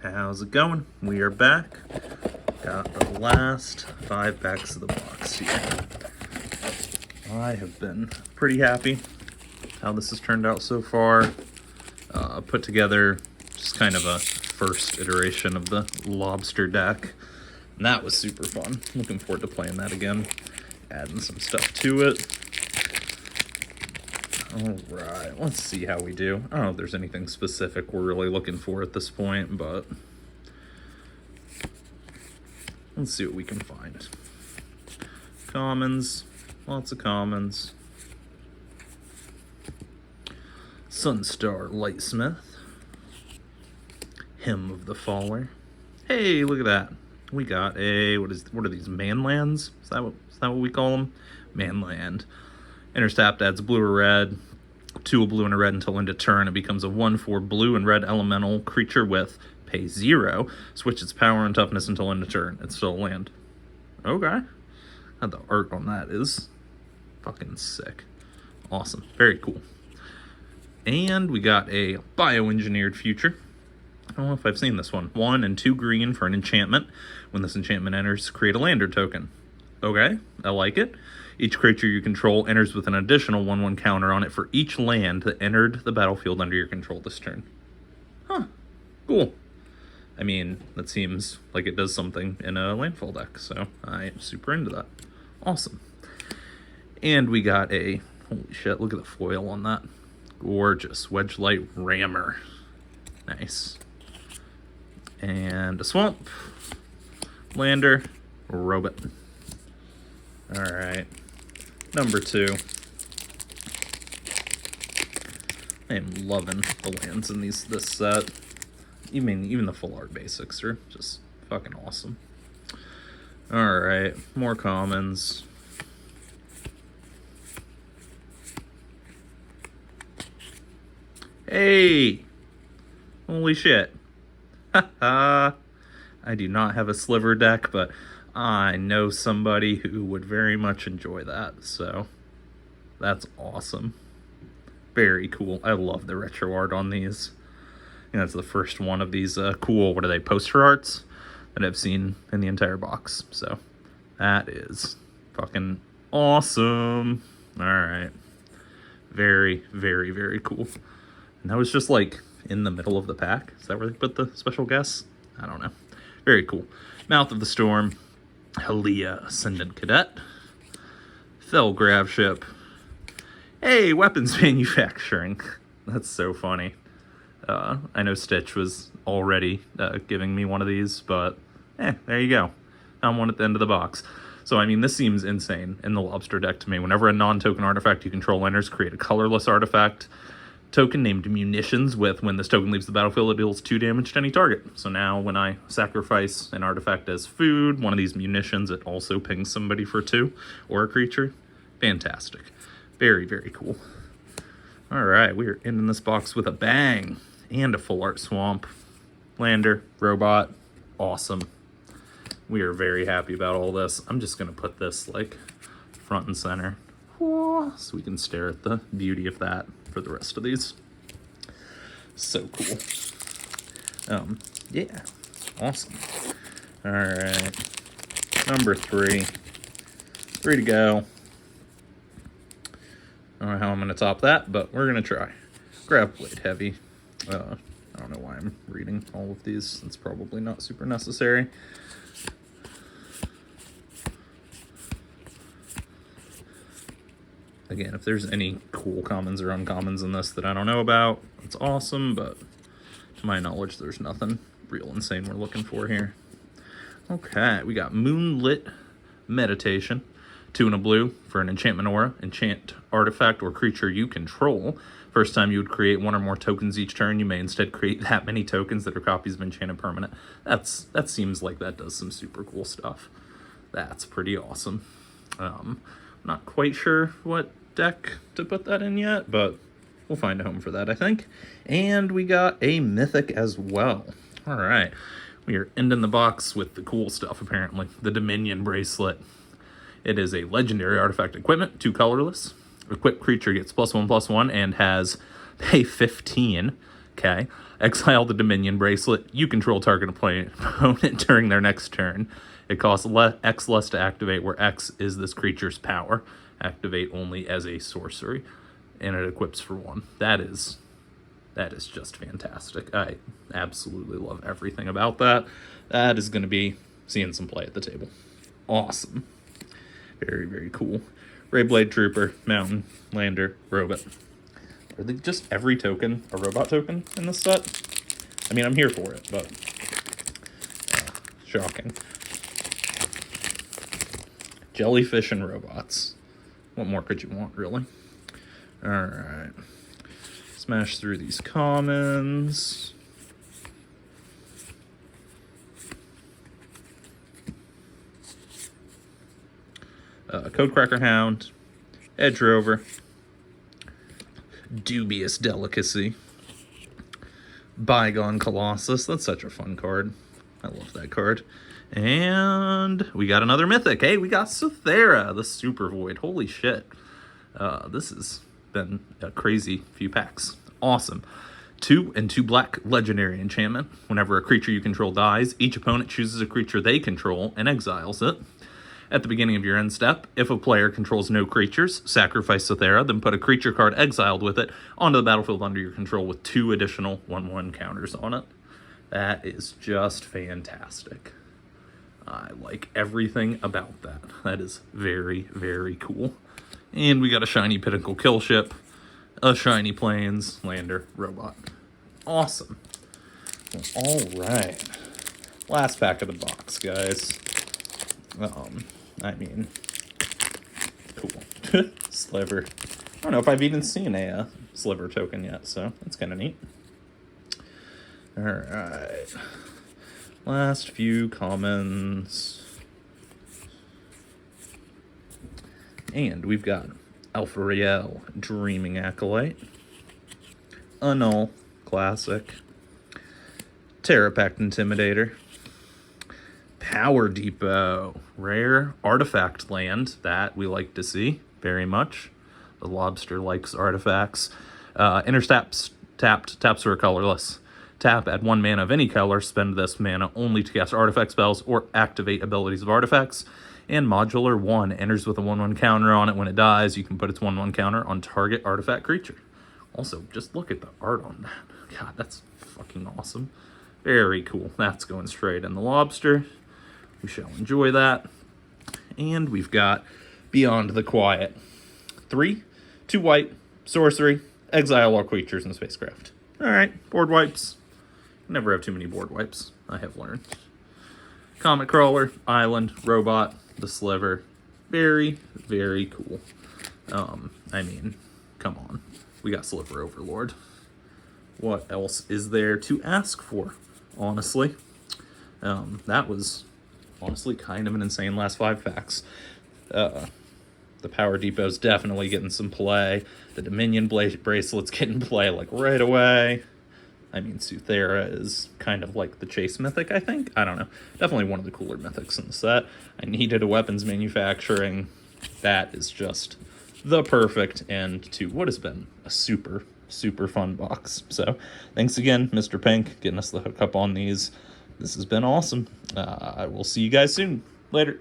How's it going? We are back. Got the last 5 packs of the box here. I have been pretty happy how this has turned out so far. Put together just kind of a first iteration of the lobster deck. And that was super fun. Looking forward to playing that again. Adding some stuff to it. Alright, let's see how we do. I don't know if there's anything specific we're really looking for at this point, but let's see what we can find. Commons, lots of commons. Sunstar Lightsmith. Hymn of the Faller. Hey, look at that. We got a, what are these, Manlands? Is that what we call them? Manland. Intercept adds blue or red, 2 a blue and a red until end of turn. It becomes a 1/4 blue and red elemental creature with pay 0. Switch its power and toughness until end of turn. It's still a land. Okay. The art on that is fucking sick. Awesome. Very cool. And we got a bioengineered future. I don't know if I've seen this one. 1 and 2 green for an enchantment. When this enchantment enters, create a lander token. Okay, I like it. Each creature you control enters with an additional 1/1 counter on it for each land that entered the battlefield under your control this turn. Huh, cool. I mean, that seems like it does something in a landfall deck, so I am super into that. Awesome. And we got a, holy shit, look at the foil on that. Gorgeous Wedgelight Rammer. Nice. And a swamp. Lander. Robot. Alright. Number 2. I am loving the lands in this set. Even the full art basics are just fucking awesome. Alright, more commons. Hey! Holy shit. Haha. I do not have a sliver deck, but I know somebody who would very much enjoy that, so that's awesome. Very cool. I love the retro art on these. And that's the first one of these cool, what are they, poster arts that I've seen in the entire box. So that is fucking awesome. All right. Very, very, very cool. And that was just like in the middle of the pack. Is that where they put the special guests? I don't know. Very cool. Mouth of the Storm. Halia Ascendant Cadet. Fell Graveship. Hey, weapons manufacturing. That's so funny. I know Stitch was already giving me one of these, but there you go. I'm one at the end of the box. So, I mean, this seems insane in the Lobster deck to me. Whenever a non-token artifact you control enters, create a colorless artifact token named Munitions with, when this token leaves the battlefield, it deals 2 damage to any target. So now when I sacrifice an artifact as food, one of these munitions, it also pings somebody for 2 or a creature. Fantastic. Very, very cool. All right, we are ending this box with a bang and a full art swamp. Lander, robot, awesome. We are very happy about all this. I'm just gonna put this like front and center so we can stare at the beauty of that for the rest of these. So cool. Yeah, awesome. All right, number 3, 3 to go. I don't know how I'm gonna top that, but we're gonna try. Graveblade Heavy. I don't know why I'm reading all of these. It's probably not super necessary. Again, if there's any cool commons or uncommons in this that I don't know about, it's awesome, but to my knowledge, there's nothing real insane we're looking for here. Okay, we got Moonlit Meditation. 2 and a blue for an enchantment aura. Enchant artifact or creature you control. First time you would create 1 or more tokens each turn, you may instead create that many tokens that are copies of enchanted permanent. That seems like that does some super cool stuff. That's pretty awesome. Not quite sure what deck to put that in yet, but we'll find a home for that, I think. And we got a mythic as well. All right, we are ending the box with the cool stuff, apparently. The Dominion Bracelet. It is a legendary artifact equipment, 2 colorless. Equipped creature gets +1/+1 and has pay 15. Okay. Exile the Dominion bracelet. You control target opponent during their next turn. It costs X less to activate, where X is this creature's power. Activate only as a sorcery. And it equips for 1. That is just fantastic. I absolutely love everything about that. That is going to be seeing some play at the table. Awesome. Very, very cool. Rayblade Trooper, Mountain, Lander, Robot. Are they just every token a robot token in this set? I mean, I'm here for it, but shocking. Jellyfish and robots. What more could you want, really? Alright. Smash through these commons. Codecracker Hound. Edge Rover. Dubious Delicacy. Bygone Colossus. That's such a fun card. I love that card. And we got another mythic. Hey, we got Sothera, the Super Void. Holy shit. This has been a crazy few packs. Awesome. 2 and 2 black legendary enchantment. Whenever a creature you control dies, each opponent chooses a creature they control and exiles it. At the beginning of your end step, if a player controls no creatures, sacrifice Sothera, then put a creature card exiled with it onto the battlefield under your control with 2 additional 1/1 counters on it. That is just fantastic. I like everything about that. That is very, very cool. And we got a shiny Pinnacle Kill Ship, a shiny Plains, Lander, Robot. Awesome. Well, all right. Last pack of the box, guys. I mean, cool. Sliver. I don't know if I've even seen a Sliver token yet, so that's kind of neat. All right. Last few commons. And we've got Alphariel, Dreaming Acolyte. Annul, Classic. Terrapact Intimidator. Power Depot, rare artifact land. That we like to see very much. The Lobster likes artifacts. Taps for a colorless. Tap, add 1 mana of any color. Spend this mana only to cast artifact spells or activate abilities of artifacts. And Modular 1 enters with a 1/1 counter on it. When it dies, you can put its 1/1 counter on target artifact creature. Also, just look at the art on that. God, that's fucking awesome. Very cool. That's going straight in the Lobster. We shall enjoy that. And we've got Beyond the Quiet. 3, 2 white, sorcery, exile all creatures in spacecraft. Alright, board wipes. Never have too many board wipes, I have learned. Comet Crawler, Island, Robot, the Sliver. Very, very cool. I mean, come on. We got Sliver Overlord. What else is there to ask for, honestly? That was honestly kind of an insane last 5 packs. The Power Depot's definitely getting some play. The Dominion bracelet's getting play like right away. I mean, Sothera is kind of like the chase mythic, I think. I don't know. Definitely one of the cooler mythics in the set. I needed a weapons manufacturing. That is just the perfect end to what has been a super, super fun box. So thanks again, Mr. Pink, getting us the hookup on these. This has been awesome. I will see you guys soon. Later.